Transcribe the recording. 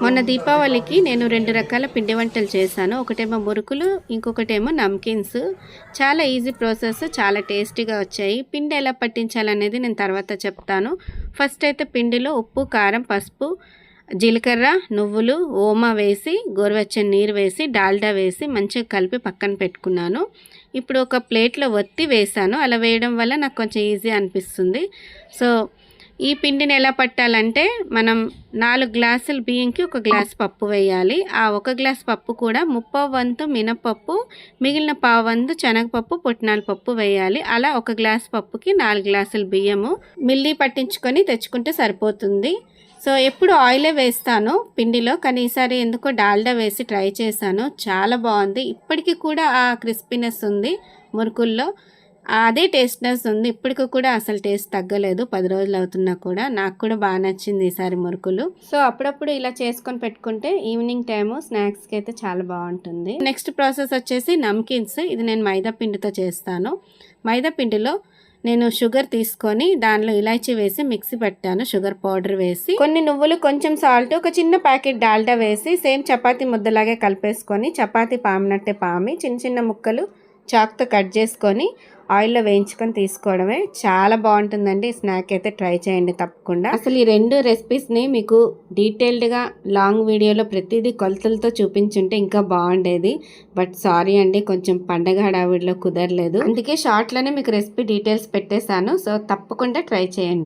మొన్న దీపావళికి నేను 2 రకాల పిండి వంటలు చేశాను. ఒకటేమో మురుకులు, ఇంకొకటేమో నమ్కిన్స్. చాలా ఈజీ ప్రాసెస్, చాలా టేస్టీగా వచ్చాయి. పిండి ఎలా పట్టించాలనేది నేను తర్వాత చెప్తాను. ఫస్ట్ అయితే పిండిలో ఉప్పు, కారం, పసుపు, జీలకర్ర, నువ్వులు, ఓమా వేసి, గోరువెచ్చని నీరు వేసి, డాల్డా వేసి మంచిగా కలిపి పక్కన పెట్టుకున్నాను. ఇప్పుడు ఒక ప్లేట్లో ఒత్తి వేసాను. అలా వేయడం వల్ల నాకు కొంచెం ఈజీ అనిపిస్తుంది. సో ఈ పిండిని ఎలా పట్టాలంటే మనం 4 గ్లాసుల బియ్యంకి 1 గ్లాస్ పప్పు వేయాలి. ఆ 1 గ్లాస్ పప్పు కూడా 3/4 వంతు మినపప్పు, మిగిలిన 1/4 వంతు శనగపప్పు, పుట్నాల పప్పు వేయాలి. అలా 1 గ్లాస్ పప్పుకి 4 గ్లాసుల బియ్యము మిల్లీ పట్టించుకొని తెచ్చుకుంటే సరిపోతుంది. సో ఎప్పుడు ఆయిలే వేస్తాను పిండిలో, కానీ ఈసారి ఎందుకో డాల్డా వేసి ట్రై చేశాను. చాలా బాగుంది. ఇప్పటికీ కూడా ఆ క్రిస్పీనెస్ ఉంది మురుకుల్లో, అదే టేస్ట్నెస్ ఉంది. ఇప్పటికి కూడా అసలు టేస్ట్ తగ్గలేదు. 10 రోజులు అవుతున్నా కూడా నాకు కూడా బాగా నచ్చింది ఈసారి మురుకులు. సో అప్పుడప్పుడు ఇలా చేసుకొని పెట్టుకుంటే ఈవినింగ్ టైము స్నాక్స్కి అయితే చాలా బాగుంటుంది. నెక్స్ట్ ప్రాసెస్ వచ్చేసి నమ్కిన్స్. ఇది నేను మైదా పిండితో చేస్తాను. మైదా పిండిలో నేను షుగర్ తీసుకొని దానిలో ఇలాచీ వేసి మిక్సీ పెట్టాను. షుగర్ పౌడర్ వేసి, కొన్ని నువ్వులు, కొంచెం సాల్ట్, ఒక చిన్న ప్యాకెట్ డాల్డా వేసి సేమ్ చపాతీ ముద్దలాగే కలిపేసుకొని చపాతీ పామినట్టే పామి చిన్న చిన్న ముక్కలు చాక్తో కట్ చేసుకొని ఆయిల్లో వేయించుకొని తీసుకోవడమే. చాలా బాగుంటుందండి. ఈ స్నాక్ అయితే ట్రై చేయండి తప్పకుండా. అసలు ఈ 2 రెసిపీస్ని మీకు డీటెయిల్డ్గా లాంగ్ వీడియోలో ప్రతిదీ కొలతలతో చూపించుంటే ఇంకా బాగుండేది. బట్ సారీ అండి, కొంచెం పండగ హడావిడిలో కుదరలేదు. అందుకే షార్ట్లోనే మీకు రెసిపీ డీటెయిల్స్ పెట్టేశాను. సో తప్పకుండా ట్రై చేయండి.